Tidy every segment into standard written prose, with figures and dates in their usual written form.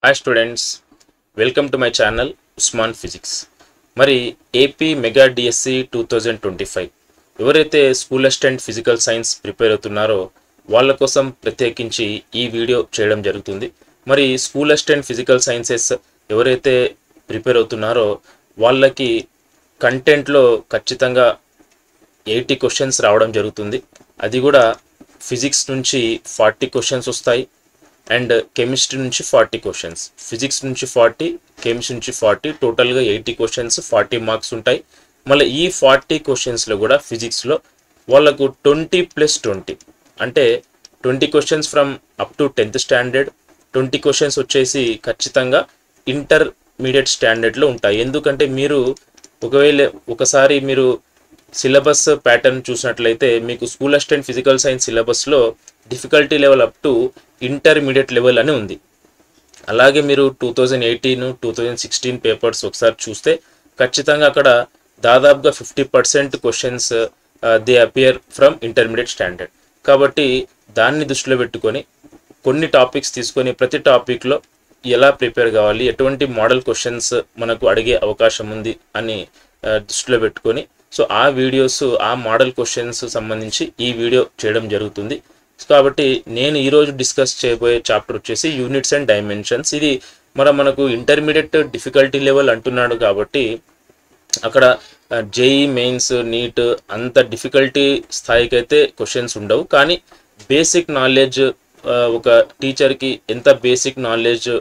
Hi students, welcome to my channel Usman Physics. మరి AP mega DSC 2025 ఎవరైతే school assistant physical science prepare అవుతున్నారో వాళ్ళ కోసం ప్రత్యేకించి ఈ వీడియో చేయడం జరుగుతుంది. మరి స్కూల్ అసిస్టెంట్ ఫిజికల్ సైన్సెస్ ఎవరైతే ప్రిపేర్ అవుతున్నారో వాళ్ళకి కంటెంట్లో ఖచ్చితంగా 80 క్వశ్చన్స్ రావడం జరుగుతుంది. అది కూడా ఫిజిక్స్ నుంచి 40 క్వశ్చన్స్ వస్తాయి అండ్ కెమిస్ట్రీ నుంచి 40 క్వశ్చన్స్, ఫిజిక్స్ నుంచి 40, కెమిస్ట్రీ నుంచి 40, టోటల్గా 80 క్వశ్చన్స్, 40 మార్క్స్ ఉంటాయి. మళ్ళీ ఈ 40 క్వశ్చన్స్లో కూడా ఫిజిక్స్లో వాళ్ళకు 20+20 అంటే 20 questions from up to 10th standard, 20 questions వచ్చేసి ఖచ్చితంగా ఇంటర్మీడియట్ స్టాండర్డ్లో ఉంటాయి. ఎందుకంటే మీరు ఒకసారి మీరు సిలబస్ ప్యాటర్న్ చూసినట్లయితే మీకు స్కూల్ అసిస్టెంట్ ఫిజికల్ సైన్స్ సిలబస్లో difficulty level up to intermediate level అని ఉంది. అలాగే మీరు 2018, 2016 పేపర్స్ ఒకసారి చూస్తే ఖచ్చితంగా అక్కడ దాదాపుగా 50% questions they appear from intermediate standard. కాబట్టి దాన్ని దృష్టిలో పెట్టుకొని కొన్ని టాపిక్స్ తీసుకొని ప్రతి టాపిక్లో ఎలా ప్రిపేర్ కావాలి, ఎటువంటి మోడల్ క్వశ్చన్స్ మనకు అడిగే అవకాశం ఉంది అని దృష్టిలో పెట్టుకొని సో ఆ వీడియోస్, ఆ మోడల్ క్వశ్చన్స్ సంబంధించి ఈ వీడియో చేయడం జరుగుతుంది. కాబట్టి నేను ఈరోజు డిస్కస్ చేయబోయే చాప్టర్ వచ్చేసి యూనిట్స్ అండ్ డైమెన్షన్స్. ఇది మనకు ఇంటర్మీడియట్ డిఫికల్టీ లెవెల్ అంటున్నాడు కాబట్టి అక్కడ జేఈ మెయిన్స్, నీట్ అంత డిఫికల్టీ స్థాయికి అయితే క్వశ్చన్స్ ఉండవు. కానీ బేసిక్ నాలెడ్జ్ ఒక టీచర్కి ఎంత బేసిక్ నాలెడ్జ్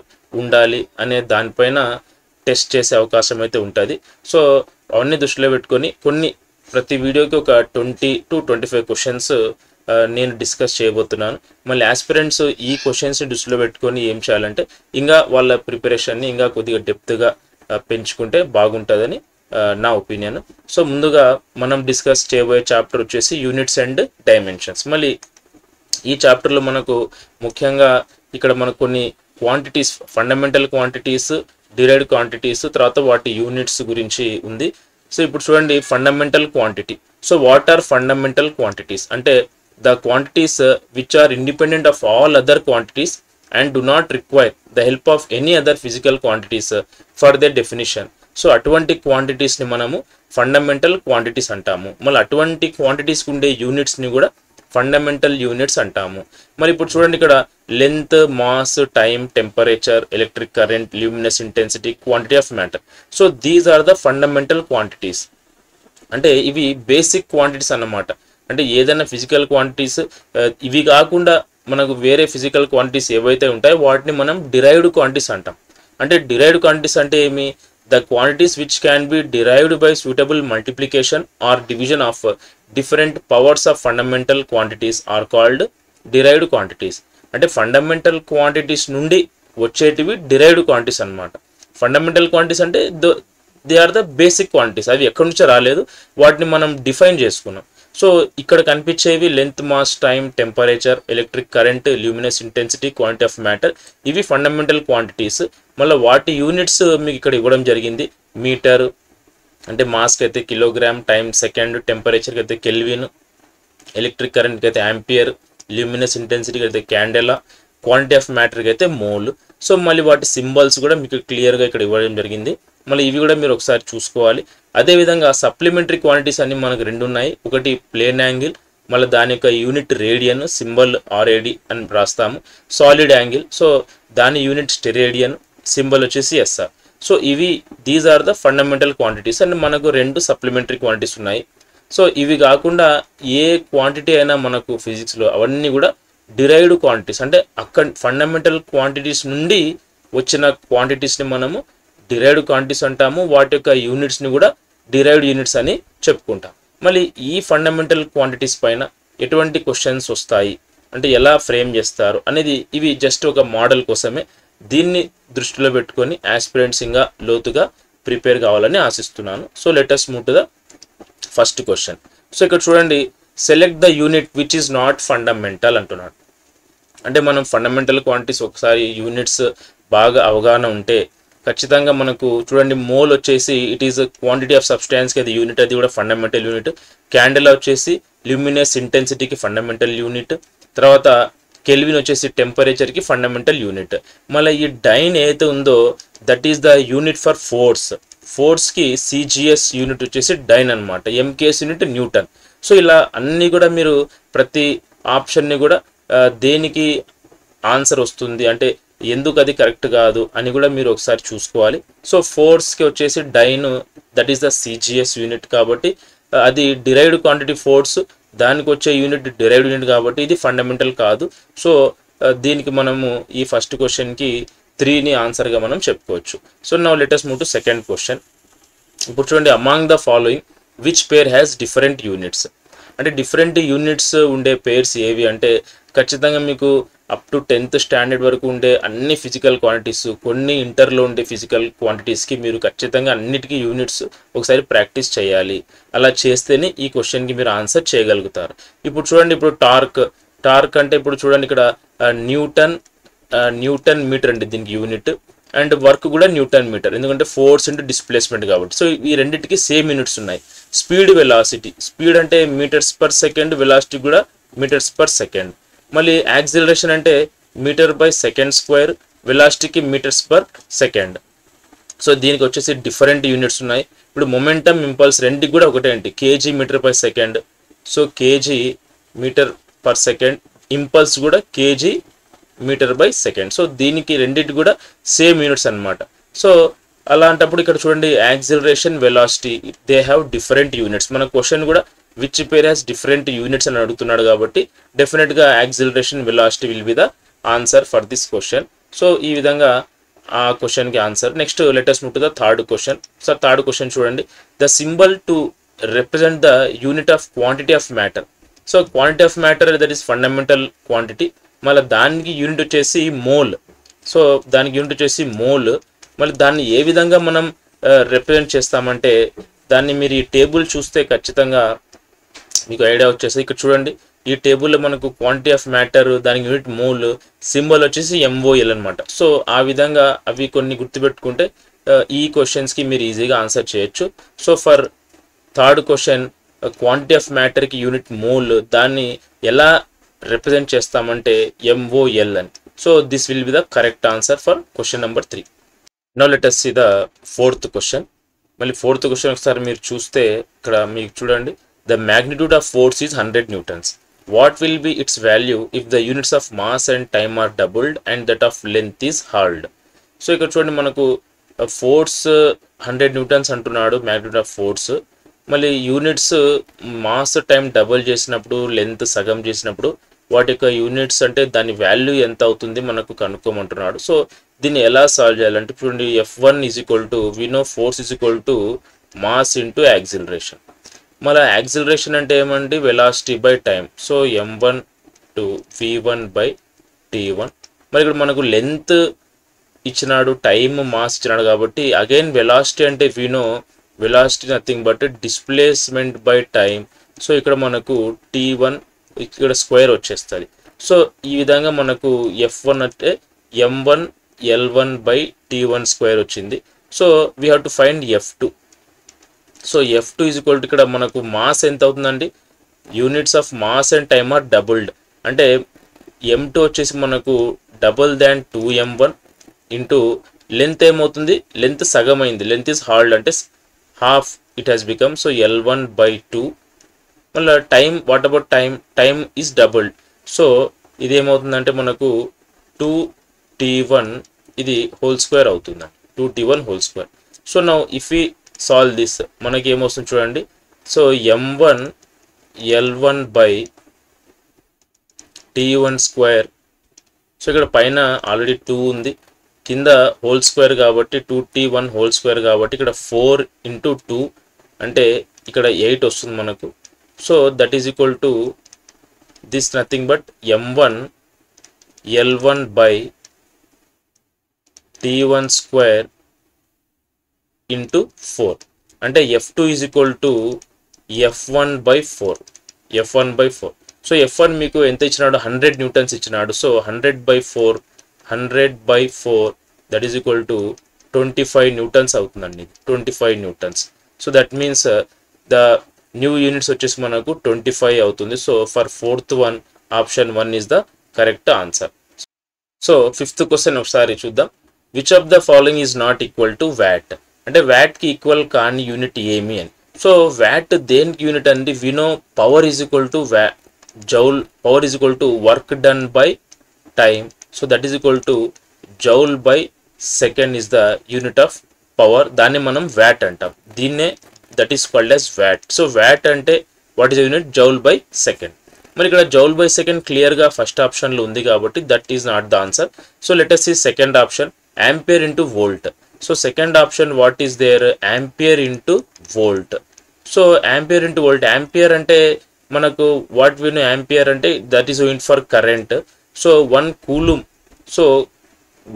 ఉండాలి అనే దానిపైన టెస్ట్ చేసే అవకాశం అయితే ఉంటుంది. సో అవన్నీ దృష్టిలో పెట్టుకొని ప్రతి వీడియోకి ఒక 20 to 25 క్వశ్చన్స్ నేను డిస్కస్ చేయబోతున్నాను. మళ్ళీ ఆస్పిరెంట్స్ ఈ క్వశ్చన్స్ని దృష్టిలో పెట్టుకొని ఏం చేయాలంటే ఇంకా వాళ్ళ ప్రిపరేషన్ని ఇంకా కొద్దిగా డెప్త్గా పెంచుకుంటే బాగుంటుందని నా ఒపీనియన్. సో ముందుగా మనం డిస్కస్ చేయబోయే చాప్టర్ వచ్చేసి యూనిట్స్ అండ్ డైమెన్షన్స్. మళ్ళీ ఈ చాప్టర్లో మనకు ముఖ్యంగా ఇక్కడ మనకు కొన్ని quantities, fundamental quantities, derived quantities, తర్వాత వాటి యూనిట్స్ గురించి ఉంది. సో ఇప్పుడు చూడండి, fundamental quantity. So what are fundamental quantities అంటే the quantities which are independent of all other quantities and do not require the help of any other physical quantities for their definition. So అటువంటి క్వాంటిటీస్ని మనము fundamental quantities అంటాము. మళ్ళీ అటువంటి క్వాంటిటీస్కి ఉండే యూనిట్స్ని కూడా fundamental units అంటాము. మరి ఇప్పుడు చూడండి, ఇక్కడ length, mass, time, temperature, electric current, luminous intensity, quantity of matter. So these are the fundamental quantities. అంటే ఇవి బేసిక్ క్వాంటిటీస్ అన్నమాట. అంటే ఏదైనా ఫిజికల్ క్వాంటిటీస్ ఇవి కాకుండా మనకు వేరే ఫిజికల్ క్వాంటిటీస్ ఏవైతే ఉంటాయో వాటిని మనం డిరైవ్డ్ క్వాంటిటీస్ అంటాం. అంటే డిరైవ్డ్ క్వాంటిటీస్ అంటే ఏమి? The quantities which can be derived by suitable multiplication or division of different powers of fundamental quantities are called derived quantities. అంటే ఫండమెంటల్ క్వాంటిటీస్ నుండి వచ్చేటివి డిరైవ్డ్ క్వాంటిటీస్ అన్నమాట. ఫండమెంటల్ క్వాంటిటీస్ అంటే they are the basic quantities, అవి ఎక్కడి నుంచో రాలేదు, వాటిని మనం డిఫైన్ చేసుకున్నాం. సో ఇక్కడ కనిపించేవి length, mass, time, temperature, electric current, luminous intensity, quantity of matter, ఇవి ఫండమెంటల్ క్వాంటిటీస్. మళ్ళీ వాటి యూనిట్స్ మీకు ఇక్కడ ఇవ్వడం జరిగింది. మీటర్ అంటే మాస్కి అయితే కిలోగ్రామ్, టైం సెకండ్, టెంపరేచర్కి అయితే కెల్విన్, ఎలక్ట్రిక్ కరెంట్కి అయితే యాంపియర్, ల్యూమినస్ ఇంటెన్సిటీకి అయితే క్యాండెలా, క్వాంటిటీ ఆఫ్ మ్యాటర్కి అయితే మోల్. సో మళ్ళీ వాటి సింబల్స్ కూడా మీకు క్లియర్గా ఇక్కడ ఇవ్వడం జరిగింది. మళ్ళీ ఇవి కూడా మీరు ఒకసారి చూసుకోవాలి. అదేవిధంగా సప్లిమెంటరీ క్వాంటిటీస్ అన్ని మనకు రెండు ఉన్నాయి. ఒకటి ప్లేన్ యాంగిల్, మళ్ళీ దాని యొక్క యూనిట్ రేడియన్, సింబల్ ఆర్ఏడి అని రాస్తాము. సాలిడ్ యాంగిల్, సో దాని యూనిట్ స్టెరేడియన్, సింబల్ వచ్చేసి S R. So these are the fundamental quantities and మనకు రెండు సప్లిమెంటరీ క్వాంటిటీస్ ఉన్నాయి. సో ఇవి కాకుండా ఏ క్వాంటిటీ అయినా మనకు ఫిజిక్స్లో అవన్నీ కూడా డిరైవ్డ్ క్వాంటిటీస్. అంటే అక్కడ ఫండమెంటల్ క్వాంటిటీస్ నుండి వచ్చిన క్వాంటిటీస్ని మనము డిరైవ్డ్ క్వాంటిటీస్ అంటాము. వాటి యొక్క యూనిట్స్ని కూడా డిరైవ్డ్ యూనిట్స్ అని చెప్పుకుంటాం. మళ్ళీ ఈ ఫండమెంటల్ క్వాంటిటీస్ పైన ఎటువంటి క్వశ్చన్స్ వస్తాయి అంటే ఎలా ఫ్రేమ్ చేస్తారు అనేది ఇవి జస్ట్ ఒక మోడల్ కోసమే. దీన్ని దృష్టిలో పెట్టుకొని ఆస్పిరెంట్స్ ఇంకా లోతుగా ప్రిపేర్ కావాలని ఆశిస్తున్నాను. So let us move to the first question. So ఇక్కడ చూడండి, select the unit which is not fundamental అంటున్నాడు. అంటే మనం ఫండమెంటల్ క్వాంటిటీస్ ఒకసారి యూనిట్స్ బాగా అవగాహన ఉంటే ఖచ్చితంగా మనకు చూడండి, మోల్ వచ్చేసి ఇట్ ఈస్ క్వాంటిటీ ఆఫ్ సబ్స్టాన్స్కి అది యూనిట్, అది కూడా ఫండమెంటల్ యూనిట్. క్యాండెలా వచ్చేసి ల్యూమినస్ ఇంటెన్సిటీకి ఫండమెంటల్ యూనిట్. తర్వాత కెల్విన్ వచ్చేసి టెంపరేచర్కి ఫండమెంటల్ యూనిట్. మళ్ళీ ఈ డైన్ ఏదైతే ఉందో that is the unit for ఫోర్స్కి సిజిఎస్ యూనిట్ వచ్చేసి డైన్ అనమాట, ఎంకేఎస్ యూనిట్ న్యూటన్. సో ఇలా అన్నీ కూడా మీరు ప్రతి ఆప్షన్ని కూడా దేనికి ఆన్సర్ వస్తుంది అంటే ఎందుకు అది కరెక్ట్ కాదు అని కూడా మీరు ఒకసారి చూసుకోవాలి. సో ఫోర్స్కి వచ్చేసి dyne that is the C G S unit కాబట్టి అది డిరైవ్డ్ క్వాంటిటీ ఫోర్స్, దానికి వచ్చే యూనిట్ డిరైవ్డ్ యూనిట్ కాబట్టి ఇది ఫండమెంటల్ కాదు. సో దీనికి మనము ఈ ఫస్ట్ క్వశ్చన్కి 3ని ఆన్సర్గా మనం చెప్పుకోవచ్చు. So now let us move to second question. ఇప్పుడు చూడండి, among the following which pair has different units. అంటే డిఫరెంట్ యూనిట్స్ ఉండే పేర్స్ ఏవి అంటే ఖచ్చితంగా మీకు అప్ టు 10th స్టాండర్డ్ వరకు ఉండే అన్ని ఫిజికల్ క్వాంటిటీస్, కొన్ని ఇంటర్లో ఉండే ఫిజికల్ క్వాంటిటీస్కి మీరు ఖచ్చితంగా అన్నిటికీ యూనిట్స్ ఒకసారి ప్రాక్టీస్ చేయాలి. అలా చేస్తేనే ఈ క్వశ్చన్కి మీరు ఆన్సర్ చేయగలుగుతారు. ఇప్పుడు చూడండి, ఇప్పుడు టార్క్ అంటే ఇప్పుడు చూడండి ఇక్కడ న్యూటన్ మీటర్ అండి దీనికి యూనిట్, అండ్ వర్క్ కూడా న్యూటన్ మీటర్, ఎందుకంటే ఫోర్స్ ఇంటూ డిస్ప్లేస్మెంట్ కాబట్టి. సో ఈ రెండింటికి సేమ్ యూనిట్స్ ఉన్నాయి. స్పీడ్, వెలాసిటీ, స్పీడ్ అంటే మీటర్స్ పర్ సెకండ్, వెలాసిటీ కూడా మీటర్స్ పర్ సెకండ్. మళ్ళీ యాక్సిలరేషన్ అంటే మీటర్ బై సెకండ్ స్క్వేర్, వెలాసిటీకి మీటర్స్ పర్ సెకండ్. సో దీనికి వచ్చేసి డిఫరెంట్ యూనిట్స్ ఉన్నాయి. ఇప్పుడు మొమెంటమ్, ఇంపల్స్ రెండుకి కూడా ఒకటే అండి, KG metre per second. So KG metre per second, impulse కూడా KG metre by second. So దీనికి రెండింటి కూడా సేమ్ యూనిట్స్ అనమాట. సో అలాంటప్పుడు ఇక్కడ చూడండి, acceleration, velocity they have different units. మన క్వశ్చన్ కూడా which pair has different units అని అడుగుతున్నాడు కాబట్టి డెఫినెట్గా acceleration, velocity will be the answer for this question. So ఈ విధంగా ఆ క్వశ్చన్కి answer. Next let us move to the third question. So third question చూడండి, the symbol to represent the unit of quantity of matter. So quantity of matter that is fundamental quantity, మళ్ళీ దానికి unit వచ్చేసి mole. So దానికి unit వచ్చేసి mole. మళ్ళీ దాన్ని ఏ విధంగా మనం రిప్రజెంట్ చేస్తామంటే దాన్ని మీరు ఈ టేబుల్ చూస్తే ఖచ్చితంగా మీకు ఐడియా వచ్చేసి, ఇక్కడ చూడండి ఈ టేబుల్లో మనకు క్వాంటిటీ ఆఫ్ మ్యాటర్, దానికి యూనిట్ మోల్, సింబల్ వచ్చేసి MOL అనమాట. సో ఆ విధంగా అవి కొన్ని గుర్తుపెట్టుకుంటే ఈ క్వశ్చన్స్కి మీరు ఈజీగా ఆన్సర్ చేయొచ్చు. So for third question, quantity of మ్యాటర్కి యూనిట్ మోల్, దాన్ని ఎలా రిప్రజెంట్ చేస్తామంటే MOL అని. So this will be the correct answer for question number 3. Now let us see the fourth question. మళ్ళీ ఫోర్త్ క్వశ్చన్ ఒకసారి మీరు చూస్తే ఇక్కడ మీకు చూడండి, the magnitude of force is 100 newtons. What will be its value if the units of mass and time are doubled and that of length is halved. So ఇక్కడ చూడండి, మనకు ఫోర్స్ 100 న్యూటన్స్ అంటున్నాడు, మ్యాగ్నిట్యూడ్ ఆఫ్ ఫోర్స్. మళ్ళీ units mass time double చేసినప్పుడు, length సగం చేసినప్పుడు వాటి యొక్క యూనిట్స్ అంటే దాని వాల్యూ ఎంత అవుతుంది మనకు కనుక్కోమంటున్నాడు. సో దీన్ని ఎలా సాల్వ్ చేయాలంటే చూడండి, F1 is equal to we know force is equal to mass into acceleration. మళ్ళీ యాక్సిలరేషన్ అంటే ఏమండి, velocity by time. So M1 to V1 by T1. మరి ఇక్కడ మనకు లెంత్ ఇచ్చినాడు, టైమ్, మాస్ ఇచ్చినాడు కాబట్టి అగైన్ వెలాసిటీ అంటే we know velocity nothing but displacement by time. So ఇక్కడ మనకు T1 ఇక్కడ స్క్వేర్ వచ్చేస్తుంది. సో ఈ విధంగా మనకు F1 అంటే M1 L1 by T1 square వచ్చింది. So we have to find F2. So F2 is equal to ఇక్కడ మనకు మాస్ ఎంత అవుతుందండి, units of mass and time are doubled అంటే M2 వచ్చేసి మనకు double than 2M1 into length ఏమవుతుంది, లెంత్ సగం అయింది, లెంత్ ఈజ్ హాల్డ్ అంటే half it has become. So L1 by 2. మళ్ళీ time, what about time is doubled. So ఇది ఏమవుతుందంటే మనకు 2T1 ఇది హోల్ స్క్వేర్ అవుతుందండి, 2T1 whole square. So now if we solve this మనకి ఏమొస్తుంది చూడండి. So M1 L1 by T1 square. So ఇక్కడ పైన ఆల్రెడీ 2 ఉంది, కింద హోల్ స్క్వేర్ కాబట్టి 2T1 హోల్ స్క్వేర్ కాబట్టి ఇక్కడ 4 ఇంటూ 2 అంటే ఇక్కడ 8 వస్తుంది మనకు. So that is equal to this nothing but M1 L1 by T1 square into 4 అంటే F2 is equal to F1 by 4. F1 by 4. So F1 మీకు ఎంత ఇచ్చినాడు, 100 న్యూటన్స్ ఇచ్చినాడు. So 100 by 4 that is equal to 25 newtons అవుతుందండి, 25 newtons. So that means the new units వచ్చేసి మనకు 25 అవుతుంది. So for fourth one option 1 is the correct answer. So fifth question ఒకసారి చూద్దాం. Which of the following is not equal to VAT, అంటే వ్యాట్కి equal కాని unit ఏమి అని. సో వ్యాట్ దేనికి యూనిట్ అండి? వినో power is equal to joule, power is equal to work done by time, so that is equal to joule by second is the unit of power. దాన్ని మనం watt అంటాం, దీన్నే that is called as watt. So watt అంటే what is unit? Joule by second. మరి ఇక్కడ joule by second క్లియర్గా first ఆప్షన్లో ఉంది కాబట్టి that is not the answer. So let us see second option, ampere into volt. So second option what is there? Ampere into volt. So ampere into volt, ampere అంటే మనకు what విన్ ampere అంటే that is unit for current. So 1 coulomb, so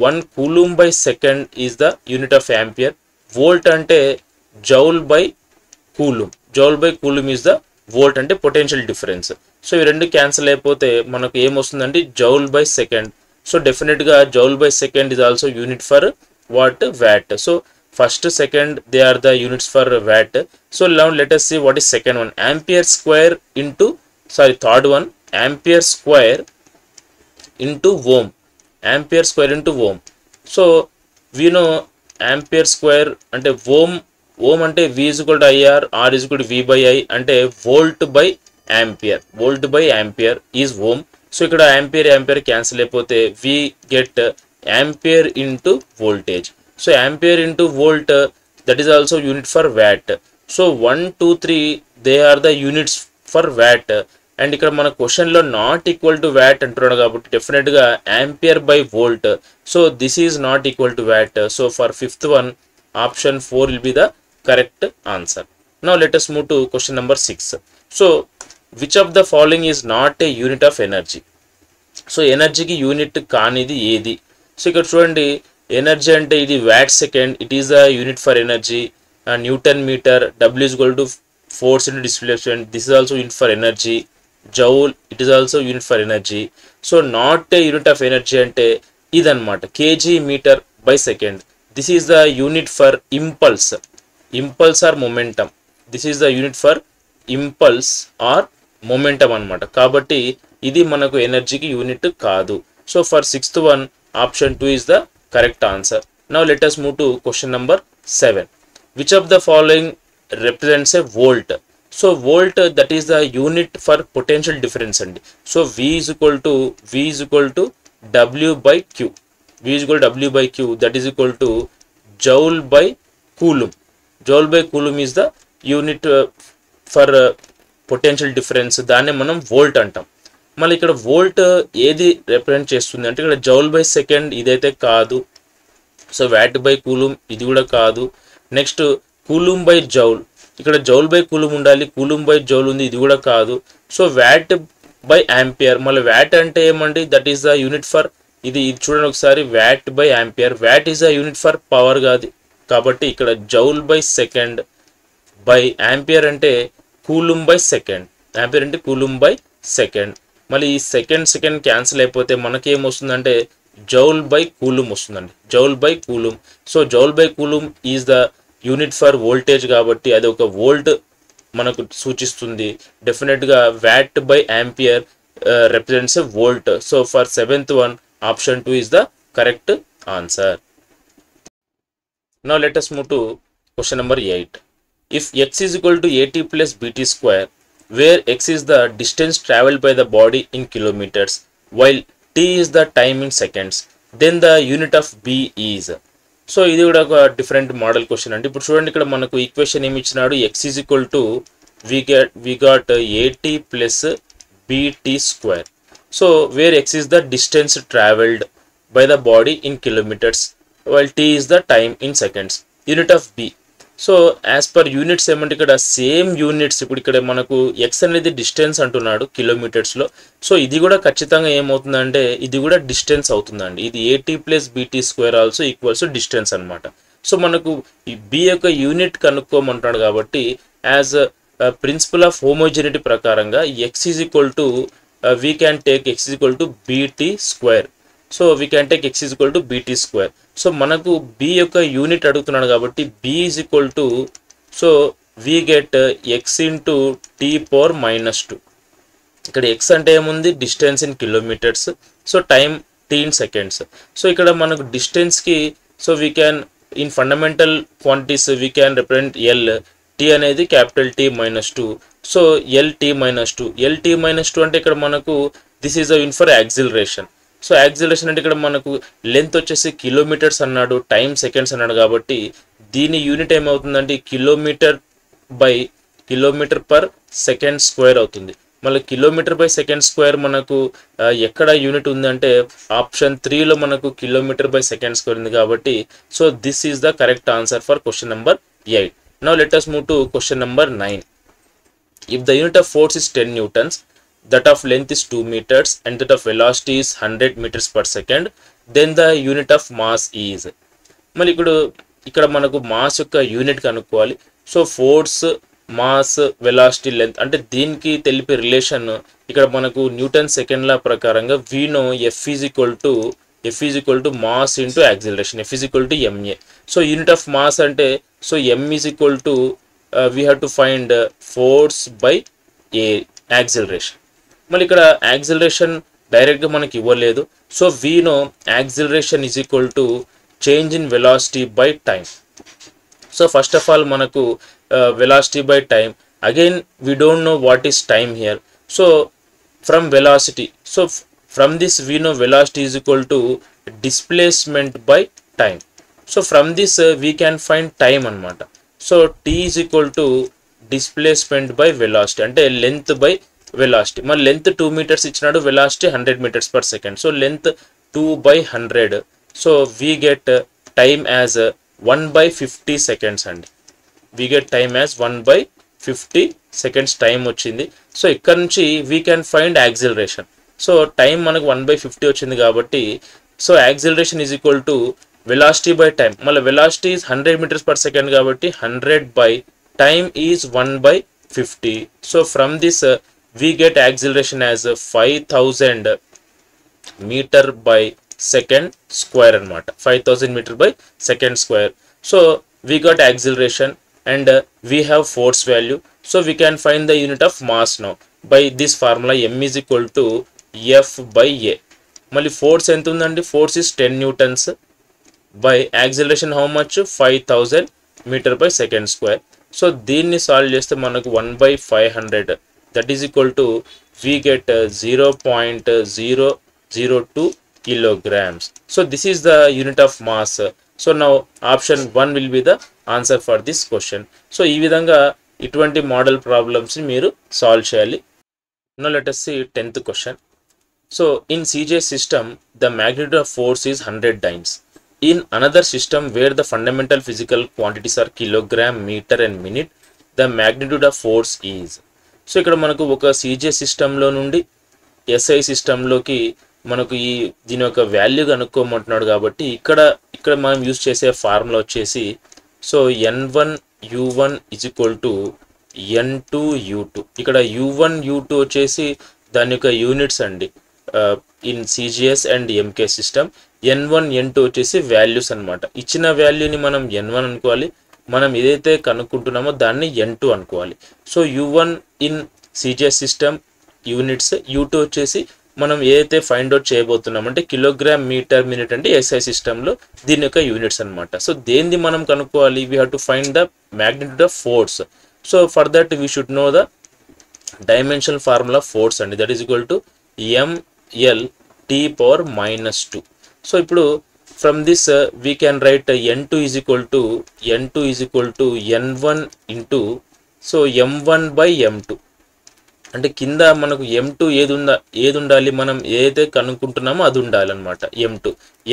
1 coulomb by second is the unit of ampere. Volt అంటే joule by coulomb, joule by coulomb is the volt అంటే potential difference. So ఈ రెండు cancel అయిపోతే మనకు ఏమొస్తుందండి? Joule by second. So డెఫినెట్గా joule by second is also unit for what? Watt. So first second they are the units for watt. So now let us see what is second one. Ampere square into, sorry, third one, ampere square into ohm, ampere square into ohm. So we know ampere square అంటే ohm అంటే v is equal to IR, R is equal to v by I, అంటే volt by ampere, volt by ampere is ohm. So ఇక్కడ ampere cancel అయిపోతే we get ampere into voltage. So ampere into volt that is also unit for watt. So 1, 2, 3 they are the units for watt. And ఇక్కడ మన క్వశ్చన్లో not equal to VAT అంటున్నాడు కాబట్టి డెఫినెట్గా ampere by volt. So this is not equal to watt. So for fifth one option 4 will be the correct answer. Now let us move to question number 6. So which of the following is not a unit of energy? So ఎనర్జీకి unit కానిది ఏది? సో ఇక్కడ చూడండి, energy అంటే ఇది watt second, it is the unit for energy. Newton metre, W is equal to force into displacement, this is also unit for energy. Joule, it is also unit for energy. So not a unit of energy అంటే ఇదన్నమాట, kg metre by second. This is the unit for impulse, impulse or momentum. This is the unit for impulse or momentum అనమాట. కాబట్టి ఇది మనకు ఎనర్జీకి unit కాదు. So for sixth one option 2 is the correct answer. Now let us move to question number 7. Which of the following represents a volt? So volt that is the unit for potential difference అండి. So V is equal to W by Q. V is equal to W by Q, that is equal to joule by coulomb. Joule by coulomb is the unit for potential difference. దాన్ని మనం volt అంటాం. మళ్ళీ ఇక్కడ volt ఏది represent చేస్తుంది అంటే ఇక్కడ joule by second ఇదైతే కాదు. సో వ్యాట్ బై కూలూమ్ ఇది కూడా కాదు. నెక్స్ట్ కూలూమ్ బై జౌల్, ఇక్కడ జౌల్ బై కూలూమ్ ఉండాలి, కూలూమ్ బై జౌల్ ఉంది, ఇది కూడా కాదు. సో వ్యాట్ బై ఆంపియర్, మళ్ళీ వ్యాట్ అంటే ఏమండి? That is the unit for ఇది చూడండి ఒకసారి, VAT by ampere, VAT is the unit for power కాదు. కాబట్టి ఇక్కడ joule by second by ampere అంటే కూలూమ్ బై సెకండ్, ఆంపియర్ అంటే కూలూమ్ బై సెకండ్. మళ్ళీ ఈ సెకండ్ క్యాన్సిల్ అయిపోతే మనకి ఏమొస్తుందంటే జౌల్ బై కూలూమ్ వస్తుందండి, joule by coulomb. So joule by coulomb is the unit for voltage కాబట్టి అది ఒక వోల్ట్ మనకు సూచిస్తుంది. డెఫినెట్గా VAT by ampere represents volt. So for seventh one option 2 is the correct answer. Now let us move to question number 8. If x is equal to at plus bt square, where x is the distance traveled by the body in kilometers while t is the time in seconds, then the unit of b is. So ఇది కూడా ఒక different model question అండి. ఇప్పుడు చూడండి, ఇక్కడ మనకు equation ఏమి ఇచ్చినాడు? x is equal to we got at plus bt square. So where x is the distance traveled by the body in kilometers while t is the time in seconds, unit of b. So as per units ఏమంటే ఇక్కడ same units. ఇప్పుడు ఇక్కడ మనకు X అనేది distance అంటున్నాడు కిలోమీటర్స్లో. So ఇది కూడా ఖచ్చితంగా ఏమవుతుందంటే ఇది కూడా డిస్టెన్స్ అవుతుందండి. ఇది ఏటీ plus BT square also equals distance అనమాట. సో మనకు ఈ బి యొక్క యూనిట్ కనుక్కోమంటున్నాడు కాబట్టి యాజ్ ప్రిన్సిపల్ ఆఫ్ హోమోజెనిటీ ప్రకారంగా X is equal to we can take X is equal to BT square. So we can take X is equal to BT square. So మనకు B యొక్క unit అడుగుతున్నాడు కాబట్టి B is equal to, so we get X into T power -2. ఇక్కడ x అంటే ఏముంది, distance in kilometres, so time t in seconds. So ఇక్కడ మనకు డిస్టెన్స్కి so we can in fundamental quantities we can represent L, tea అనేది capital T -2, so LT-2 అంటే ఇక్కడ మనకు this is a unit for acceleration. So acceleration అంటే ఇక్కడ మనకు లెంత్ వచ్చేసి కిలోమీటర్స్ అన్నాడు, టైం సెకండ్స్ అన్నాడు, కాబట్టి దీని యూనిట్ ఏమవుతుందంటే కిలోమీటర్ పర్ సెకండ్ స్క్వేర్ అవుతుంది. మళ్ళీ కిలోమీటర్ బై సెకండ్ స్క్వేర్ మనకు ఎక్కడ యూనిట్ ఉందంటే ఆప్షన్ 3లో మనకు కిలోమీటర్ బై సెకండ్ స్క్వేర్ ఉంది, కాబట్టి so this is the correct answer for question number 8. Now let us move to question number 9. If the unit of force is 10 newtons, that of length is 2 meters and that of velocity is 100 meters per second, then the unit of mass is. మళ్ళీ ఇక్కడ మనకు mass యొక్క unit కనుక్కోవాలి. So force, mass, velocity, length అంటే దీనికి తెలిపే relation ఇక్కడ మనకు న్యూటన్ సెకండ్ లా ప్రకారంగా we know F is equal to mass into acceleration, F is equal to MA. So unit of mass అంటే so M is equal to we have to find force by a acceleration. మళ్ళీ ఇక్కడ acceleration డైరెక్ట్గా మనకి ఇవ్వలేదు, so we know acceleration is equal to change in velocity by time. So first of all మనకు velocity by time, again we don't know what is time here, so from velocity, so from this we know velocity is equal to displacement by time. So from this we can find time anamata. So t is equal to displacement by velocity అంటే length by velocity. మన length 2 meters ఇచ్చినాడు, velocity 100 meters per second, so length 2 by 100, so we get time as 1/50 seconds అండి. we get time as 1/50 seconds time వచ్చింది. So ఇక్కడ నుంచి we can find acceleration. So time మనకు 1/50 వచ్చింది కాబట్టి so acceleration is equal to velocity by time. మళ్ళీ velocity is 100 meters per second కాబట్టి 100 by time is 1/50. So from this we get acceleration as 5000 meter by second square అనమాట, 5000 meter by second square. So we got acceleration and we have force value, so we can find the unit of mass now by this formula M is equal to F by A. మళ్ళీ force ఎంత ఉందండి, force is 10 newtons by acceleration how much, 5000 meter by second square. So దీన్ని solve చేస్తే మనకు 1/500 that is equal to we get 0.002 kilograms. So this is the unit of mass. So now option 1 will be the answer for this question. So ఈ విధంగా ఇటువంటి model problems మీరు solve చేయాలి. Now let us see 10th question. So in CJ system the magnitude of force is 100 dynes. In another system where the fundamental physical quantities are kilogram, meter and minute, the magnitude of force is. So ఇక్కడ మనకు ఒక CJ సిస్టంలో నుండి SI సిస్టంలోకి మనకు దీని యొక్క value కనుక్కోమంటున్నాడు, కాబట్టి ఇక్కడ మనం యూజ్ చేసే ఫార్ములా వచ్చేసి so N1 U1 is equal to N2 U2. ఇక్కడ U1 U2 వచ్చేసి దాని యొక్క యూనిట్స్ అండి in CGS and MK system. N1 N2 వచ్చేసి వాల్యూస్ అనమాట. ఇచ్చిన వాల్యూని మనం N1 అనుకోవాలి, మనం ఏదైతే కనుక్కుంటున్నామో దాన్ని N2 అనుకోవాలి. So U1 in CGS system units, U2 వచ్చేసి మనం ఏదైతే ఫైండ్ అవుట్ చేయబోతున్నాం అంటే కిలోగ్రామ్, మీటర్, మినిట్ అంటే SI సిస్టంలో దీని యొక్క యూనిట్స్ అనమాట. సో దేన్ని మనం కనుక్కోవాలి, we have to find the magnitude of force. So for that we should know the dimensional formula force అండి, that is equal to MLT⁻². So ఇప్పుడు from this we can write N2 is equal to N1 into so M1/M2. అంటే కింద మనకు M2 ఏది ఉండాలి, మనం ఏదైతే కనుక్కుంటున్నామో అది ఉండాలన్నమాట.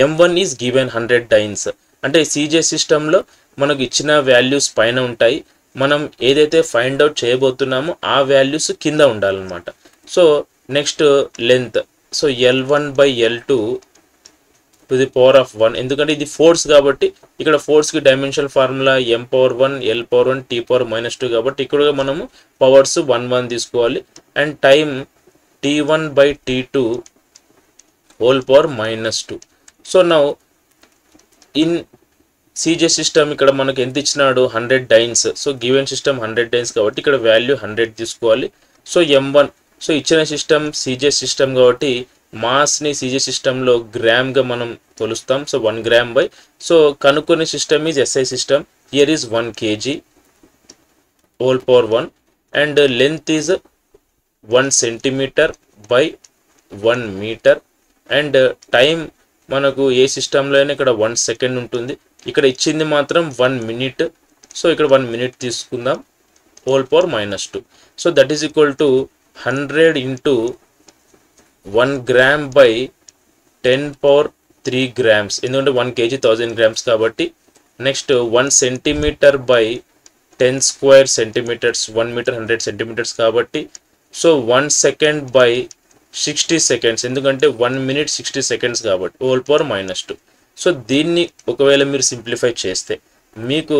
M1 is given 100 dynes. అంటే CJ సిస్టంలో మనకు ఇచ్చిన వాల్యూస్ పైన ఉంటాయి, మనం ఏదైతే ఫైండ్ అవుట్ చేయబోతున్నామో ఆ వాల్యూస్ కింద ఉండాలన్నమాట. So next length, so L1/L2 to the power of 1, ఎందుకంటే ఇది ఫోర్స్ కాబట్టి ఇక్కడ ఫోర్స్కి dimensional formula M⁴1 L⁴1 T⁻², కాబట్టి ఇక్కడ మనము పవర్స్ 1 1 తీసుకోవాలి. And time T1/T2 whole power -2. So now in CJ system ఇక్కడ మనకు ఎంత ఇచ్చినాడు, 100 dynes. So given system 100 dynes కాబట్టి ఇక్కడ వాల్యూ 100 తీసుకోవాలి. సో M1 సో ఇచ్చిన సిస్టమ్ సీజీఎస్ సిస్టమ్ కాబట్టి మాస్ని సీజీఎస్ సిస్టంలో గ్రామ్గా మనం కొలుస్తాం. సో 1 గ్రామ్ బై, సో కనుక్కునే system is SI system. Here is 1 kg whole power 1 and length is 1 centimeter by 1 meter and time మనకు ఏ సిస్టంలో అయినా ఇక్కడ 1 సెకండ్ ఉంటుంది. ఇక్కడ ఇచ్చింది మాత్రం 1 minute. సో ఇక్కడ 1 minute తీసుకుందాం, whole power -2. So that is equal to 100 into 1 gram by 10 power 3 grams. ఎందుకంటే 1 kg 1000 grams కాబట్టి. Next 1 centimeter by 10 square centimeters, 1 meter 100 centimeters కాబట్టి. సో 1 second by 60 seconds, ఎందుకంటే 1 minute 60 seconds కాబట్టి హోల్ పవర్ -2. సో దీన్ని ఒకవేళ మీరు simplify చేస్తే మీకు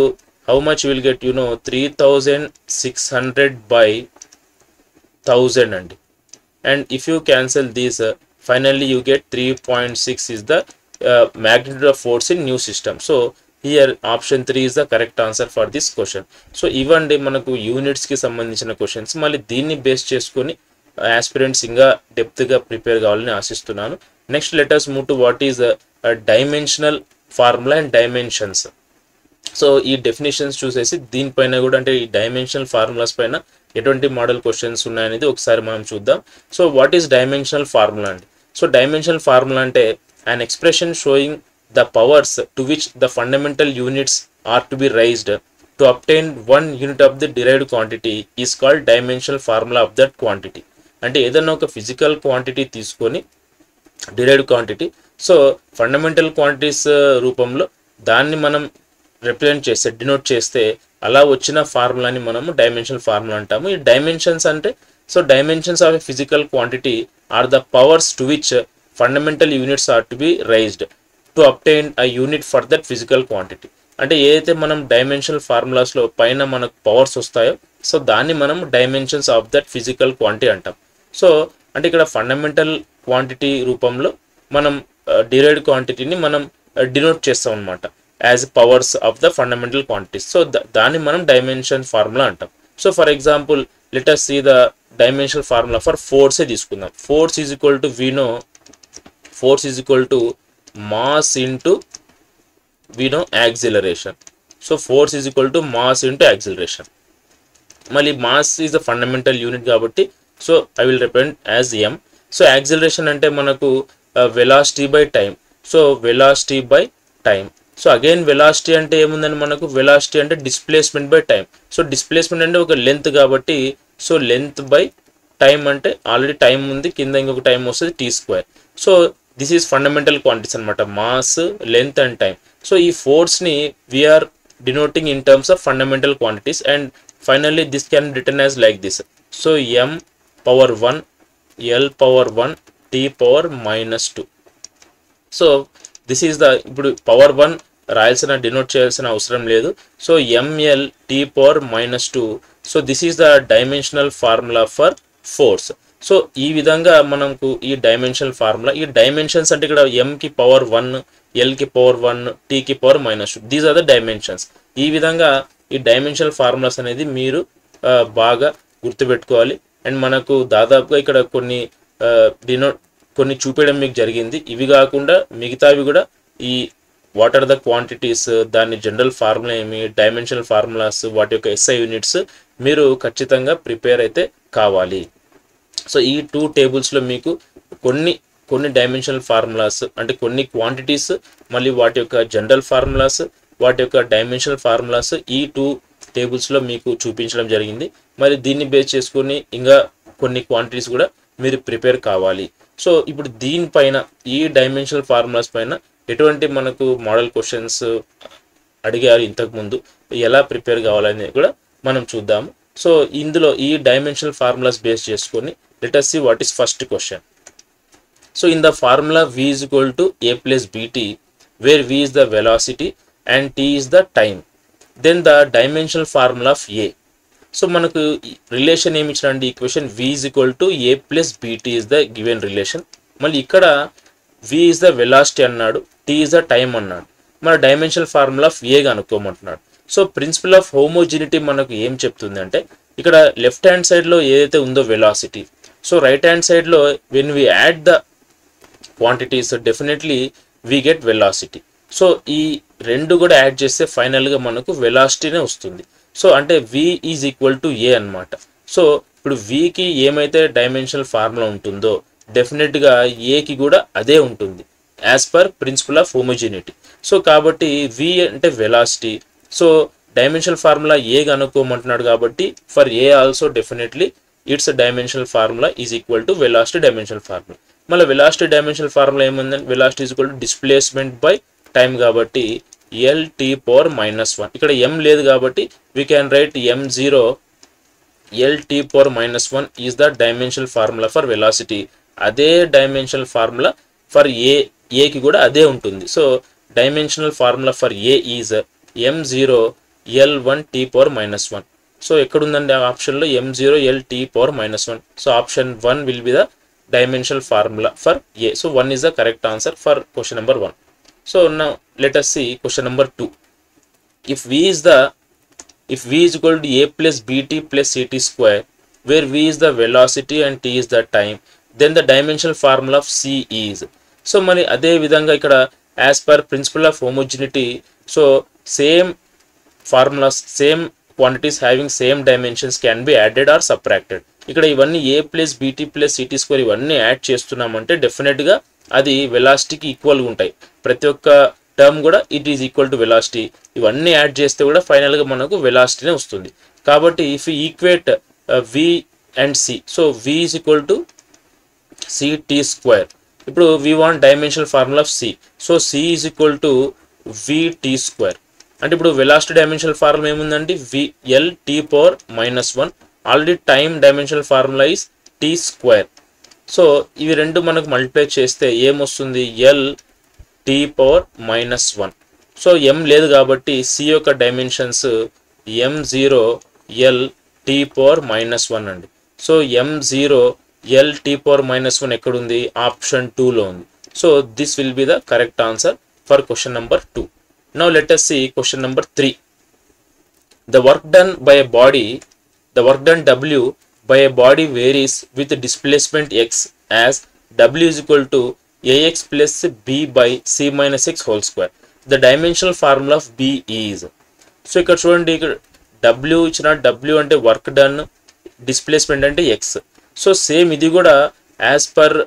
how much will get 3600 by 1000 అండి. And if you cancel these finally you get 3.6 is the magnitude of force in new system. So here option 3 is the correct answer for this question. So ఇవ్వండి మనకు యూనిట్స్కి సంబంధించిన questions. మళ్ళీ దీన్ని base చేసుకొని aspirants ఇంకా డెప్త్గా prepare కావాలని ఆశిస్తున్నాను. Next let us move to what is dimensional formula and dimensions. So ఈ డెఫినేషన్స్ చూసేసి దీనిపైన కూడా అంటే ఈ డైమెన్షనల్ ఫార్ములాస్ పైన ఎటువంటి మోడల్ క్వశ్చన్స్ ఉన్నాయనేది ఒకసారి మనం చూద్దాం. So what is dimensional formula అండి? సో డైమెన్షనల్ ఫార్ములా అంటే an expression showing the powers to which the fundamental units are to be raised to obtain 1 unit of the derived quantity is called dimensional formula of that quantity. అంటే ఏదైనా ఒక physical quantity తీసుకొని derived quantity, so fundamental quantities రూపంలో దాన్ని మనం represent చేస్తే denote చేస్తే అలా వచ్చిన ఫార్ములాని మనము డైమెన్షనల్ ఫార్ములా అంటాము. ఈ డైమెన్షన్స్ అంటే so dimensions of a physical quantity are the powers to which fundamental units are to be raised to obtain a unit for that physical quantity. అంటే ఏదైతే మనం డైమెన్షనల్ ఫార్ములాస్లో పైన మనకు పవర్స్ వస్తాయో సో దాన్ని మనం dimensions of that physical quantity అంటాం. So అంటే ఇక్కడ ఫండమెంటల్ క్వాంటిటీ రూపంలో మనం డిరైవ్డ్ క్వాంటిటీని మనం డినోట్ చేస్తాం అనమాట as powers of the fundamental quantities. So దాన్ని మనం డైమెన్షన్ ఫార్ములా అంటాం. So for example let us see the dimensional formula for force తీసుకుందాం. Force is equal to we know force is equal to mass into we know acceleration. So force is equal to mass into acceleration. మళ్ళీ mass is the fundamental unit కాబట్టి so I will represent as m. So acceleration అంటే మనకు velocity by time. So velocity by time. So again velocity అంటే ఏముందని మనకు velocity అంటే displacement by time. So displacement అంటే ఒక లెంత్ కాబట్టి సో లెంత్ బై టైం అంటే ఆల్రెడీ టైం ఉంది, కింద ఇంకొక టైం వస్తుంది t². So this is fundamental quantities అనమాట, mass, length and time. So ఈ ఫోర్స్ని we are denoting in terms of fundamental quantities and finally this can return as like this. So m power 1 l power 1 t power -2. So this is the ఇప్పుడు power 1 రాయాల్సిన denote చేయాల్సిన అవసరం లేదు. So ml t power -2. So this is the dimensional formula for force. So ఈ విధంగా మనకు ఈ dimensional formula, ఈ dimensions అంటే ఇక్కడ m కి పవర్ 1, l కి పవర్ 1, t కి power -2, these are the dimensions. ఈ విధంగా ఈ డైమెన్షనల్ ఫార్ములాస్ అనేది మీరు బాగా గుర్తుపెట్టుకోవాలి. అండ్ మనకు దాదాపుగా ఇక్కడ కొన్ని చూపించడం మీకు జరిగింది. ఇవి కాకుండా మిగతావి కూడా ఈ వాట్ ఆర్ ద క్వాంటిటీస్, దాని జనరల్ ఫార్ములా ఏమి, డైమెన్షనల్ ఫార్ములాస్, వాటి యొక్క SI యూనిట్స్ మీరు ఖచ్చితంగా ప్రిపేర్ అయితే కావాలి. సో ఈ 2 టేబుల్స్లో మీకు కొన్ని డైమెన్షనల్ ఫార్ములాస్ అంటే కొన్ని క్వాంటిటీస్, మళ్ళీ వాటి యొక్క జనరల్ ఫార్ములాస్, వాటి యొక్క డైమెన్షనల్ ఫార్ములాస్ ఈ 2 టేబుల్స్లో మీకు చూపించడం జరిగింది. మరి దీన్ని బేస్ చేసుకొని ఇంకా కొన్ని క్వాంటిటీస్ కూడా మీరు ప్రిపేర్ కావాలి. సో ఇప్పుడు దీనిపైన ఈ డైమెన్షనల్ ఫార్ములాస్ పైన ఎటువంటి మనకు మోడల్ క్వశ్చన్స్ అడిగారు ఇంతకుముందు, ఎలా ప్రిపేర్ కావాలనేది కూడా మనం చూద్దాము. సో ఇందులో ఈ డైమెన్షనల్ ఫార్ములాస్ బేస్ చేసుకొని let us see what is first question. So in the formula v is equal to a plus bt, where v is the velocity and t is the time, then the dimensional formula of a. So మనకు relation ఏమి ఇచ్చినండి, equation v is equal to a plus bt is the given relation. మళ్ళీ ఇక్కడ v is the velocity అన్నాడు, t is the time అన్నాడు. మన dimensional formula of a కనుక్కోమంటున్నాడు. So principle of homogeneity మనకు ఏం చెప్తుంది అంటే ఇక్కడ లెఫ్ట్ హ్యాండ్ సైడ్లో ఏదైతే ఉందో వెలాసిటీ, సో రైట్ హ్యాండ్ సైడ్లో when we add the quantities definitely we get velocity. So ఈ రెండు కూడా యాడ్ చేస్తే ఫైనల్గా మనకు వెలాసిటీనే వస్తుంది. సో అంటే v is equal to a అనమాట. సో ఇప్పుడు vకి ఏమైతే డైమెన్షనల్ ఫార్ములా ఉంటుందో డెఫినెట్గా ఏకి కూడా అదే ఉంటుంది as per principle of homogeneity. So కాబట్టి v అంటే velocity. So dimensional formula a కనుక్కోమంటున్నాడు కాబట్టి for a also definitely its dimensional formula is equal to velocity dimensional formula. మళ్ళీ వెలాసిటీ డైమెన్షనల్ ఫార్ములా ఏముందంటే velocity is equal to displacement by time కాబట్టి LT⁻⁻1. ఇక్కడ m లేదు కాబట్టి we can write m0 LT⁻⁻1 is the dimensional formula for velocity. అదే dimensional formula for ఏకి కూడా అదే ఉంటుంది. So dimensional formula for A is m0 L1T⁻⁻1. So ఎక్కడుందండి ఆ ఆప్షన్లో m0 L T⁻⁻1. So option 1 will be the dimensional formula for A. So 1 is the correct answer for question number 1. So now let us see question number 2. If V is equal to A plus BT plus CT square, where V is the velocity and T is the time, then the dimensional formula of C is. So mani ade vidhanga ikkada as per principle of homogeneity, so same formulas, same quantities having same dimensions can be added or subtracted. ఇక్కడ ఇవన్నీ A plus BT plus CT square ఇవన్నీ add చేస్తున్నామంటే డెఫినెట్గా అది వెలాసిటీకి ఈక్వల్గా ఉంటాయి. ప్రతి ఒక్క టర్మ్ కూడా it is equal to velocity. ఇవన్నీ యాడ్ చేస్తే కూడా ఫైనల్గా మనకు వెలాసిటీనే వస్తుంది. కాబట్టి if equate V and C, so V is equal to CT square. ఇప్పుడు we want dimensional formula of C. So C is equal to VT square. అంటే ఇప్పుడు వెలాసిటీ డైమెన్షనల్ ఫార్ములా ఏముందంటే LT⁻⁻1. Already time dimensional formula is T square. So ఇవి రెండు మనకు multiply చేస్తే ఏమొస్తుంది LT⁻⁻1. So m లేదు కాబట్టి సి యొక్క డైమెన్షన్స్ m0 LT⁻⁻1 అండి. సో m0 LT⁻⁻1 ఎక్కడుంది ఆప్షన్ 2లో ఉంది. So this will be the correct answer for question number 2. Now let us see question number 3. The work done W by a body varies with displacement x as W is equal to ax plus b by c minus x whole square. The dimensional formula of b is. So ఇక్కడ చూడండి, ఇక్కడ W ఇచ్చిన W అంటే work done, displacement అంటే x. So same ఇది కూడా as per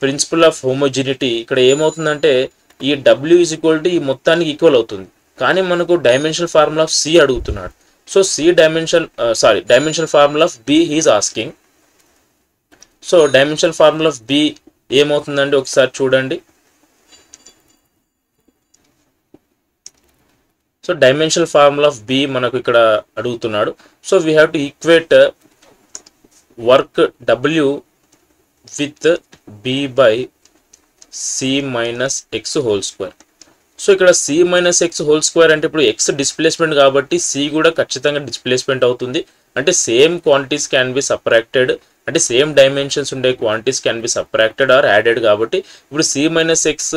principle of homogeneity ఇక్కడ ఏమవుతుందంటే ఈ W ఈజ్ ఈక్వల్ టు ఈ మొత్తానికి ఈక్వల్ అవుతుంది. కానీ మనకు డైమెన్షనల్ ఫార్ములా ఆఫ్ సి అడుగుతున్నాడు. So dimensional formula of B he is asking. So dimensional formula of B ఏమవుతుందండి ఒకసారి చూడండి. So dimensional formula of B మనకు ఇక్కడ అడుగుతున్నాడు. So we have to equate work W with B by C minus x whole square. So ఇక్కడ c minus X whole square అంటే ఇప్పుడు X displacement కాబట్టి c కూడా ఖచ్చితంగా డిస్ప్లేస్మెంట్ అవుతుంది. అంటే same quantities can be subtracted, అంటే సేమ్ డైమెన్షన్స్ ఉండే quantities can be subtracted or added. కాబట్టి ఇప్పుడు c minus X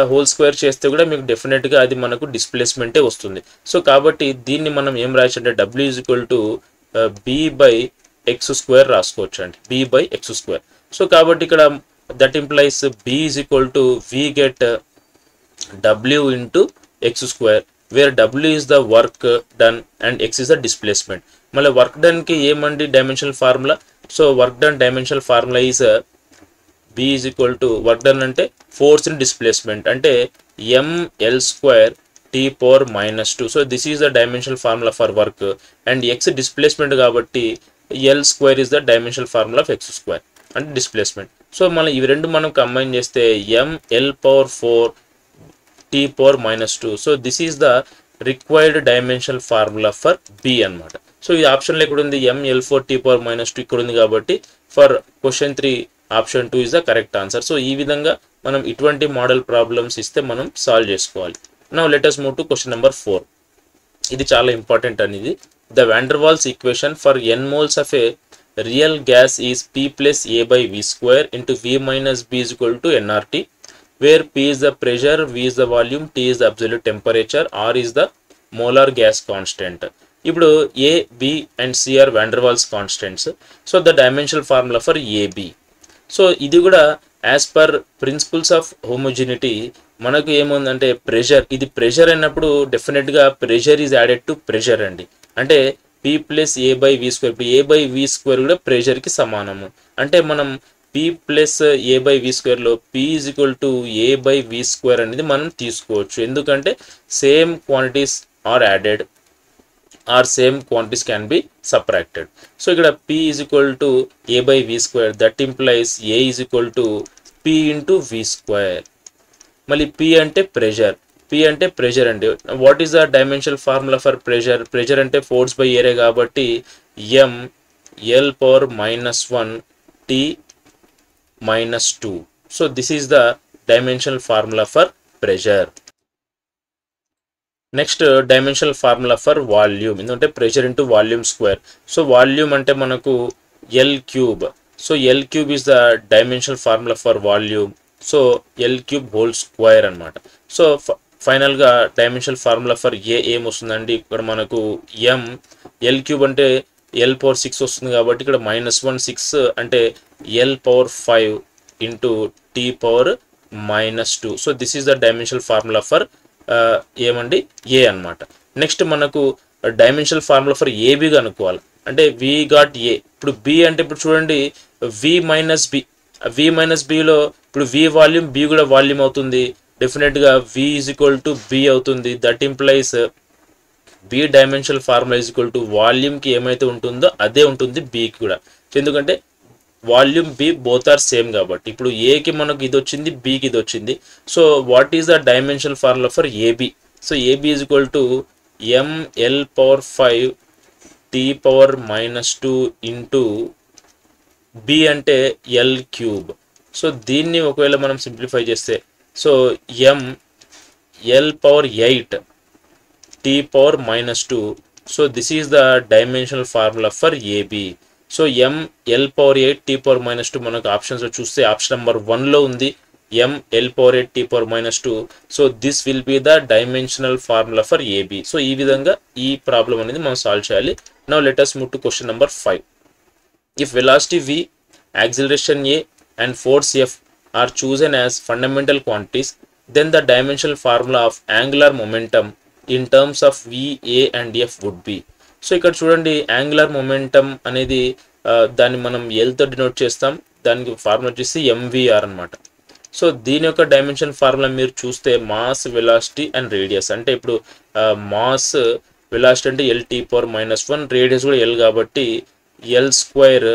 whole square చేస్తే కూడా మీకు డెఫినెట్గా అది మనకు డిస్ప్లేస్మెంటే వస్తుంది. సో కాబట్టి దీన్ని మనం ఏం రాయొచ్చు అంటే W is equal to b by x square రాసుకోవచ్చు అండి, b by x square. So కాబట్టి ఇక్కడ that implies b is equal to we get W into x square, where W is the work done and x is the displacement. మళ్ళీ work done కి ఏమండి dimensional formula. So work done dimensional formula is B is equal to work done అంటే force in displacement అంటే mL² T⁻⁻2. So this is the dimensional formula for work and x displacement కాబట్టి L² is the dimensional formula of x² అంటే displacement. So మళ్ళీ ఇవి రెండు మనం combine చేస్తే mL⁴ T⁻⁻2. So this is the required dimensional formula for b అనమాట. So ఈ ఆప్షన్లో ఇక్కడ ఉంది mL⁴ T⁻⁻2 ఇక్కడ ఉంది కాబట్టి for question 3 option 2 is the correct answer. So ఈ విధంగా మనం ఇటువంటి మోడల్ ప్రాబ్లమ్స్ ఇస్తే మనం సాల్వ్ చేసుకోవాలి. Now let us move to question number 4. ఇది చాలా ఇంపార్టెంట్ అనేది. The van der Waals equation for n moles of a real gas is P plus A by V² into V minus B is equal to nRT, where P is the pressure, V is the volume, T is the absolute temperature, R is the molar gas constant. ఇప్పుడు A B and C are van der Waals constants. So the dimensional formula for AB. So ఇది కూడా as per principles of homogeneity మనకు ఏముందంటే pressure, ఇది pressure అయినప్పుడు డెఫినెట్గా pressure is added to pressure అండి. అంటే P plus A by V square, ఇప్పుడు ఏ బై వి స్క్వేర్ కూడా ప్రెషర్కి సమానము. అంటే మనం P plus A by V స్క్వేర్లో P is equal to A by V square అనేది మనం తీసుకోవచ్చు. ఎందుకంటే same quantities are added or same quantities can be subtracted. So ఇక్కడ p is equal to a by v square, that implies a is equal to p into v square. మళ్ళీ p అంటే pressure, p అంటే pressure అండి. What is the dimensional formula for pressure? Pressure అంటే force by area కాబట్టి m l power -1 t -2. So this is the dimensional formula for pressure. Next dimensional formula for volume, ఎందుకంటే pressure into volume square. So volume అంటే మనకు L cube. So L cube is the dimensional formula for volume. So L cube whole square అనమాట. So ఫైనల్గా dimensional formula for a ఏమొస్తుందండి, ఇక్కడ మనకు M L cube అంటే L power 6 వస్తుంది కాబట్టి ఇక్కడ -1 6 అంటే L power 5 into T power -2. So this is the dimensional formula for ఏమండి ఏ అనమాట. నెక్స్ట్ మనకు డైమెన్షనల్ ఫార్ములా ఫర్ ఏబి కనుక్కోవాలి. అంటే వి గాట్ ఏ. ఇప్పుడు బి అంటే ఇప్పుడు చూడండి వి మైనస్ బిలో ఇప్పుడు వి వాల్యూమ్, బి కూడా వాల్యూమ్ అవుతుంది. డెఫినెట్గా V is equal to B అవుతుంది. That implies B dimensional formula is equal to వాల్యూమ్కి ఏమైతే ఉంటుందో అదే ఉంటుంది బికి కూడా. ఎందుకంటే volume B both are same కాబట్టి. ఇప్పుడు ఏకి మనకు ఇది వచ్చింది, బికి ఇది వచ్చింది. So what is the dimensional formula for AB? So AB is equal to ML power 5 T power -2 into B అంటే ఎల్ క్యూబ్. సో దీన్ని ఒకవేళ మనం సింప్లిఫై చేస్తే so M L power 8 T power -2. So this is the dimensional formula for AB. So M L power 8 T power -2 మనకు ఆప్షన్స్లో చూస్తే option number 1లో ఉంది M L power 8 T power -2. So this will be the dimensional formula for AB. So ఈ విధంగా ఈ problem అనేది మనం సాల్వ్ చేయాలి. Now let us move to question number 5. If velocity v, acceleration a and force f are chosen as fundamental quantities, then the dimensional formula of angular momentum in terms of v, a and f would be. So ఇక్కడ చూడండి angular momentum అనేది దాన్ని మనం ఎల్తో denote చేస్తాం. దానికి formula వచ్చేసి MVR అనమాట. So దీని యొక్క డైమెన్షన్ ఫార్ములా మీరు చూస్తే మాస్, వెలాసిటీ అండ్ రేడియస్. అంటే ఇప్పుడు మాస్, వెలాసిటీ అంటే ఎల్ టీ పవర్ -1, రేడియస్ కూడా ఎల్ కాబట్టి L square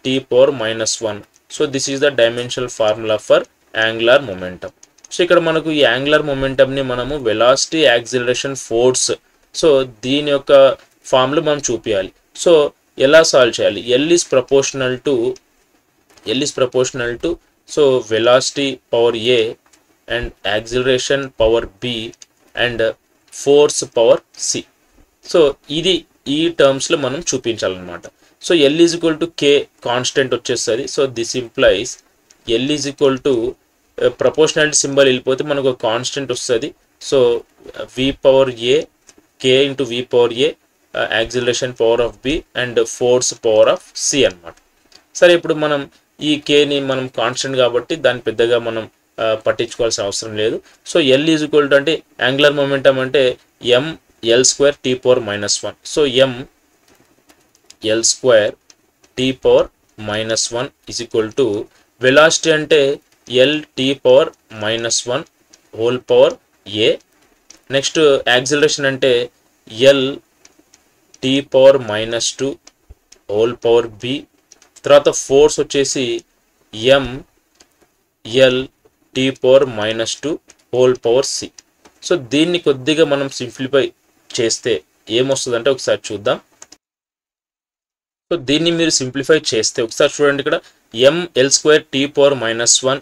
T power -1. So this is the dimensional formula for angular momentum. So ఇక్కడ మనకు ఈ యాంగులర్ మొమెంటంని మనము వెలాసిటీ, యాక్సిలరేషన్, ఫోర్స్, సో దీని యొక్క ఫార్ములా మనం చూపించాలి. సో ఎలా సాల్వ్ చేయాలి? L is proportional to so velocity power A and acceleration power B and force power C. So ఇది ఈ టర్మ్స్లో మనం చూపించాలన్నమాట. So L is equal to K constant వచ్చేస్తుంది. So this implies L is equal to proportionality symbol వెళ్ళిపోతే మనకు ఒక constant వస్తుంది. So V power A K into V power A, acceleration power of B and force power of C అనమాట. సరే ఇప్పుడు మనం ఈ కేని మనం కాన్స్టెంట్ కాబట్టి దాన్ని పెద్దగా మనం పట్టించుకోవాల్సిన అవసరం లేదు. So L is equal to అంటే యాంగులర్ మొమెంటం అంటే M L square T power -1. So M L square T power -1 is equal to velocity అంటే L T power -1 whole power A. Next acceleration అంటే L T power -2 whole power B. తర్వాత force వచ్చేసి M L T power -2 whole power C. So దీన్ని కొద్దిగా మనం simplify చేస్తే ఏమొస్తుందంటే ఒకసారి చూద్దాం. సో దీన్ని మీరు సింప్లిఫై చేస్తే ఒకసారి చూడండి, ఇక్కడ M L square T power -1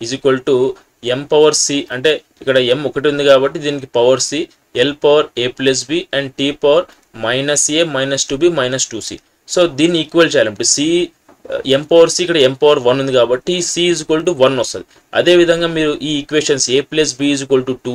is equal to M power c. అంటే ఇక్కడ ఎం ఒకటి ఉంది కాబట్టి దీనికి power c, L power a plus b and T power -a -2b -2c. So దీన్ని ఈక్వల్ చేయాలి. ఇప్పుడు సి ఎం పవర్ సి ఇక్కడ ఎం పవర్ 1 ఉంది కాబట్టి సి ఈజ్ ఈక్వల్ టు 1 వస్తుంది. అదేవిధంగా మీరు ఈ equations A plus B is equal to 2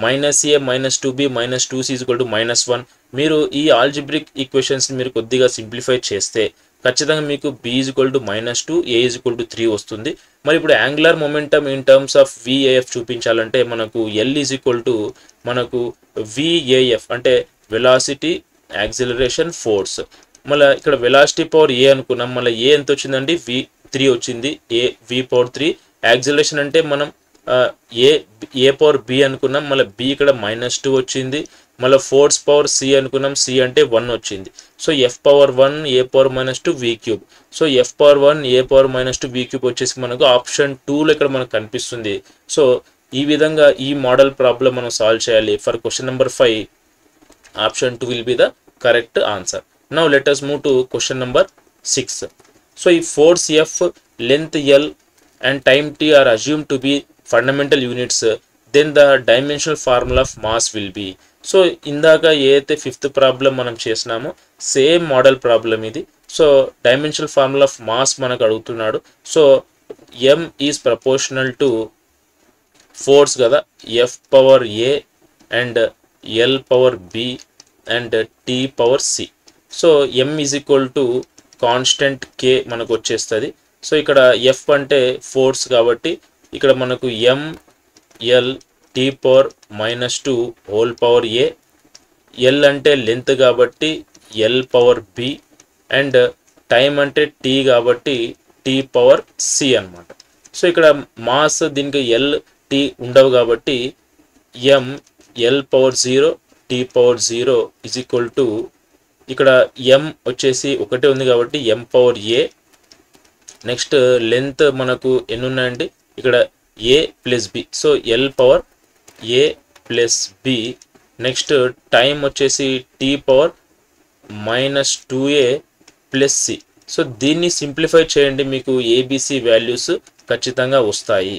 minus A minus 2బి మైనస్ 2సి ఈజ్ ఈక్వల్ టు -1 మీరు ఈ ఆల్జిబ్రిక్ ఈక్వేషన్స్ మీరు కొద్దిగా సింప్లిఫై చేస్తే ఖచ్చితంగా మీకు B is equal to -2 A is equal to 3 వస్తుంది. మరి ఇప్పుడు angular momentum in terms of VAF చూపించాలంటే మనకు ఎల్ ఈజ్ ఈక్వల్ టు మనకు విఏఎఫ్ అంటే వెలాసిటీ యాక్సిలరేషన్ ఫోర్స్. మళ్ళీ ఇక్కడ వెలాసిటీ పవర్ ఏ అనుకున్నాం, మళ్ళీ ఏ ఎంత వచ్చిందండి v3 వచ్చింది, ఏ v పవర్ 3. యాక్సిలరేషన్ అంటే మనం ఏ పవర్ బి అనుకున్నాం, మళ్ళీ బి ఇక్కడ -2 వచ్చింది. మళ్ళీ ఫోర్స్ పవర్ సి అనుకున్నాం, సి అంటే 1 వచ్చింది. సో ఎఫ్ పవర్ 1 ఏ పవర్ -2 వి క్యూబ్. సో ఎఫ్ పవర్ 1 ఏ పవర్ -2 వి క్యూబ్ వచ్చేసి మనకు ఆప్షన్ 2లో ఇక్కడ మనకు కనిపిస్తుంది. సో ఈ విధంగా ఈ మోడల్ ప్రాబ్లం మనం సాల్వ్ చేయాలి. For question number 5 option 2 will be the correct answer. Now let us move to question number 6. So if force F, length L and time T are assumed to be fundamental units, then the dimensional formula of mass will be. So ఇందాక ఏదైతే fifth problem మనం చేసినామో same model problem ఇది. So dimensional formula of mass మనకు అడుగుతున్నాడు. So m is proportional to force కదా, F power A and L power B and T power C. So m is equal to constant k మనకు వచ్చేస్తుంది. So ఇక్కడ f అంటే force కాబట్టి ఇక్కడ మనకు m l t power -2 whole power a, l అంటే length కాబట్టి l power b and time అంటే t కాబట్టి t పవర్ c అన్నమాట. సో ఇక్కడ మాస్ దీనికి l t ఉండవు కాబట్టి m l power 0 t power 0 is equal to ఇక్కడ m వచ్చేసి ఒకటే ఉంది కాబట్టి m power a. Next length మనకు ఎన్ని ఉన్నాయండి, ఇక్కడ a plus b, so l power a plus b. Next time వచ్చేసి t power -2a plus c. So దీన్ని సింప్లిఫై చేయండి, మీకు ఏబిసి వాల్యూస్ ఖచ్చితంగా వస్తాయి.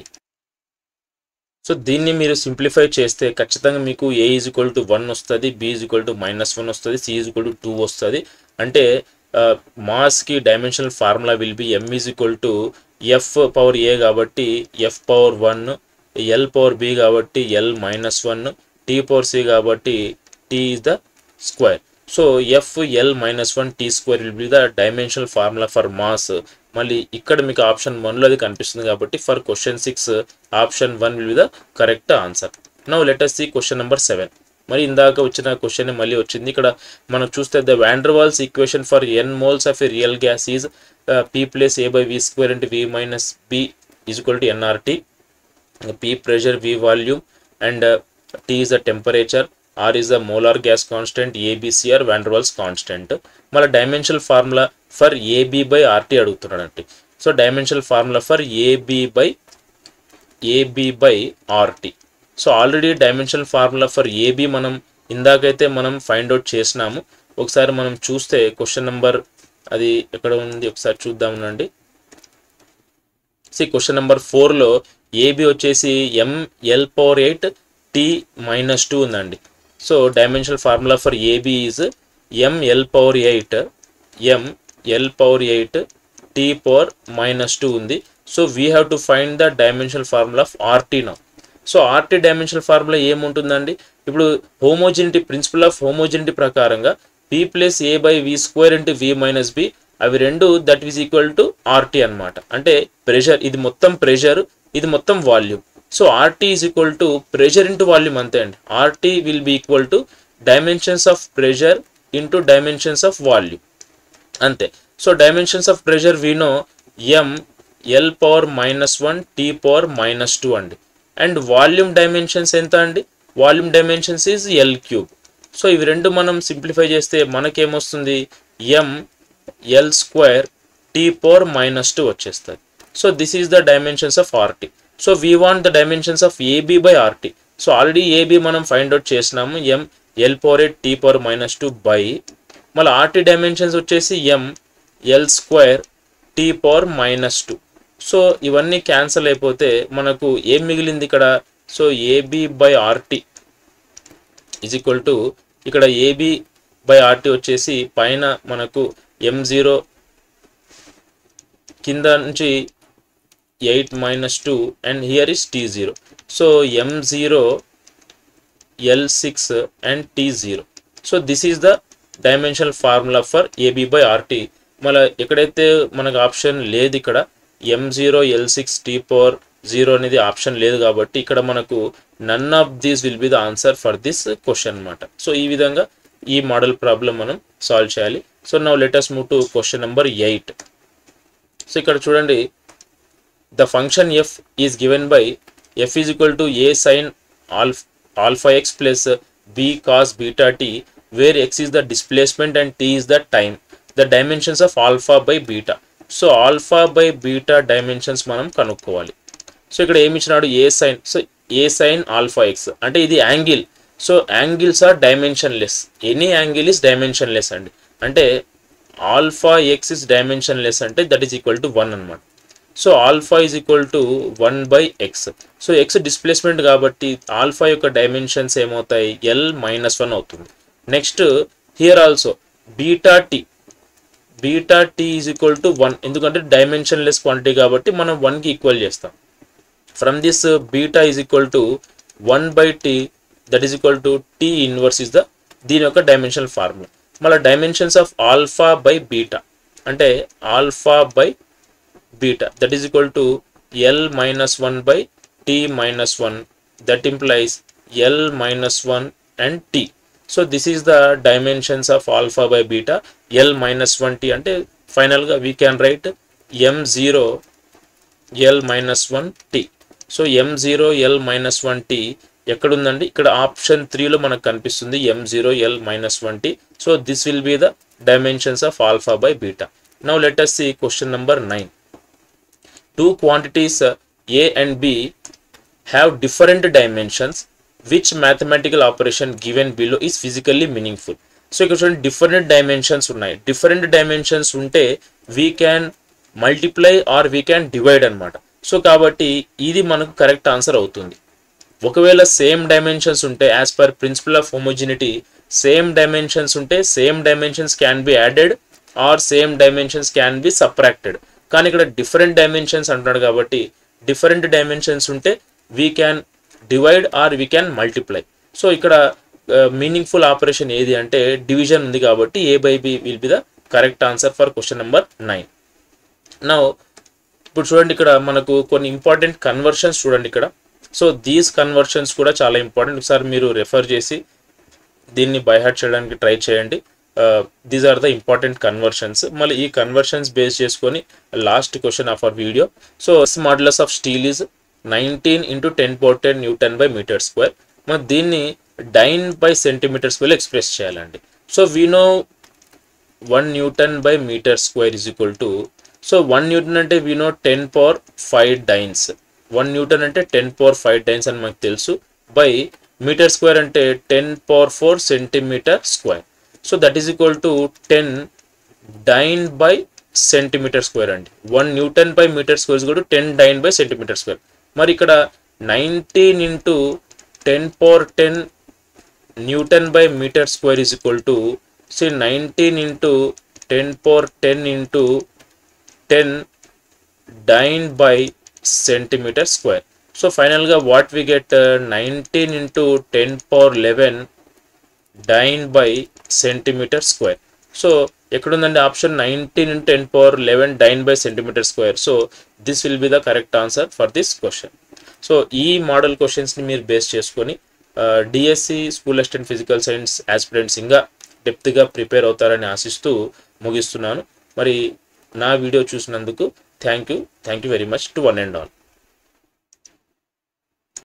సో దీన్ని మీరు సింప్లిఫై చేస్తే ఖచ్చితంగా మీకు ఏ ఈజ్ ఈక్వల్ టు 1 వస్తుంది, బి ఈజ్ ఈక్వల్ టు -1 వస్తుంది, సి ఈజ్ ఈక్వల్ టు 2 వస్తుంది. అంటే మాస్కి dimensional formula will be M is equal to F power A కాబట్టి F power 1, L power B కాబట్టి ఎల్ -1, టీ పవర్ సి కాబట్టి T is the square. So F L -1 T square will be the dimensional formula for mass. మళ్ళీ ఇక్కడ మీకు option 1లో అది కనిపిస్తుంది కాబట్టి for question 6 option 1 will be the correct answer. Now let us see question number 7. మరి ఇందాక వచ్చిన క్వశ్చన్ మళ్ళీ వచ్చింది. ఇక్కడ మనం చూస్తే the van der Waals equation for n moles of a real gas is p plus a by v square into v minus b is equal to nRT. p pressure, v volume and t is the temperature, r is the molar gas constant, ABC or van der Waals constant. మళ్ళీ dimensional formula for AB by RT అడుగుతున్నాడంటే. So dimensional formula for AB by RT. So already dimensional formula for AB మనం ఇందాకైతే మనం find out చేసినాము. ఒకసారి మనం చూస్తే question number అది ఎక్కడ ఉంది ఒకసారి చూద్దామండి. క్వశ్చన్ నెంబర్ 4లో AB వచ్చేసి ml పవర్ 8 t -2 ఉందండి. So dimensional formula for AB is ml power 8 t power -2 ఉంది. So we have to find the dimensional formula of RT now. So RT dimensional formula ఏముంటుందండి, ఇప్పుడు homogeneity principal of homogeneity ప్రకారంగా p plus a by v square into v minus b అవి రెండు that is equal to RT అనమాట. అంటే pressure, ఇది మొత్తం pressure, ఇది మొత్తం volume. So RT is equal to pressure into volume అంతే అండి. RT will be equal to dimensions of pressure into dimensions of volume అంతే. So dimensions of pressure we know m l power -1 t power -2 అండి. And volume dimensions ఎంత అండి, volume dimensions is l cube. So ఇవి రెండు మనం simplify చేస్తే మనకేమొస్తుంది, m l square t power -2 వచ్చేస్తుంది. So this is the dimensions of RT. So we want the dimensions of AB by RT. So already AB మనం find out చేసినాము, m l power 8 t power -2 by మళ్ళీ RT dimensions వచ్చేసి m l square t power -2. So ఇవన్నీ cancel అయిపోతే మనకు ఏం మిగిలింది ఇక్కడ, so AB by RT is equal to ఇక్కడ AB బై RT వచ్చేసి పైన మనకు m0 కింద నుంచి 8 minus 2 and here is T0. So M0, L6 and T0. So this is the dimensional formula for AB by RT. మళ్ళీ ఎక్కడైతే మనకు option లేదు ఇక్కడ M0 L6 T power 0 అనేది ఆప్షన్ లేదు కాబట్టి ఇక్కడ మనకు none of these will be the answer for this question అన్నమాట. సో ఈ విధంగా ఈ మోడల్ ప్రాబ్లం మనం సాల్వ్ చేయాలి. So now let us move to question number 8. So ఇక్కడ చూడండి, the function f is given by f is equal to a sin alpha x plus b cos beta t, where x is the displacement and t is the time. The dimensions of alpha by beta. So alpha by beta dimensions మనం కనుక్కోవాలి. So ఇక్కడ ఏమి ఇచ్చినాడు, a sin. సో a sin alpha x అంటే ఇది angle. So angles are dimensionless. Any angle is dimensionless అండి. అంటే ఆల్ఫా ఎక్స్ ఇస్ డైమెన్షన్లెస్ అంటే దట్ ఈస్ ఈక్వల్ టు 1 అనమాట. So alpha is equal to 1 by x. So x displacement కాబట్టి alpha యొక్క dimensions ఏమవుతాయి, L-1 అవుతుంది. Next here also beta t is equal to 1, ఎందుకంటే dimensionless quantity కాబట్టి మనం 1కి ఈక్వల్ చేస్తాం. From this beta is equal to 1 by T, that is equal to T inverse is the దీని యొక్క డైమెన్షనల్ ఫార్ములా. మళ్ళీ dimensions of alpha by beta అంటే alpha by beta, that is equal to L-1 by T-1, that implies L-1 and T. So this is the dimensions of alpha by beta. L-1 T ante final ga we can write M0 L-1 T. So M0 L-1 T ఎక్కడ ఉందండి, ఇక్కడ option 3 లో మనకు కనిపిస్తుంది M0 L-1 T. So this will be the dimensions of alpha by beta. Now let us see question number 9. Two quantities A and B have different dimensions. Which mathematical operation given below is physically meaningful? So ఇక్కడ చూడండి, different dimensions ఉన్నాయి. Different dimensions ఉంటే we can multiply or we can divide అన్నమాట. So కాబట్టి ఇది మనకు correct answer అవుతుంది. ఒకవేళ సేమ్ డైమెన్షన్స్ ఉంటే as per principle of homogeneity same dimensions ఉంటే same dimensions can be added or same dimensions can be subtracted. కానీ ఇక్కడ డిఫరెంట్ డైమెన్షన్స్ అంటున్నాడు కాబట్టి డిఫరెంట్ డైమెన్షన్స్ ఉంటే we can divide or we can multiply. So ఇక్కడ meaningful operation ఏది అంటే division ఉంది కాబట్టి A by B will be the correct answer for question number 9. Now ఇప్పుడు చూడండి, ఇక్కడ మనకు కొన్ని ఇంపార్టెంట్ కన్వర్షన్స్ చూడండి ఇక్కడ. సో దీస్ కన్వర్షన్స్ కూడా చాలా ఇంపార్టెంట్. ఒకసారి మీరు రెఫర్ చేసి దీన్ని బైహార్ట్ చేయడానికి ట్రై చేయండి. These are the important conversions. మళ్ళీ ఈ కన్వర్షన్స్ బేస్ చేసుకొని last question of our video. So modulus of steel is 19 × 10⁻10 newton by metre square. మరి దీన్ని dyne by centimetre square express చేయాలండి. So we know 1 newton by metre square is equal to, so 1 newton అంటే we know 10⁻5 dynes. 1 newton అంటే 10⁻5 dynes అని మనకు తెలుసు. By metre square అంటే 10⁻4 centimetre square. So that is equal to 10 dyne by centimetre square అండి. 1 newton by metre square is equal to 10 dyne by centimetre square. మరి ఇక్కడ 19 × 10⁻10 newton by metre square is equal to 19 × 10⁻10 × 10 dyne by centimetre square. So ఫైనల్గా what we get 19 × 10⁻11 dyne by centimetre square. So ఎక్కడుందండి option 19 × 10⁻11 dyne by centimetre square. So this will be the correct answer for this question. So ఈ model క్వశ్చన్స్ని మీరు base చేసుకొని DSC school assistant physical science aspirants ఇంకా డెప్త్గా prepare అవుతారని ఆశిస్తూ ముగిస్తున్నాను. మరి నా వీడియో చూసినందుకు thank you very much to one and all.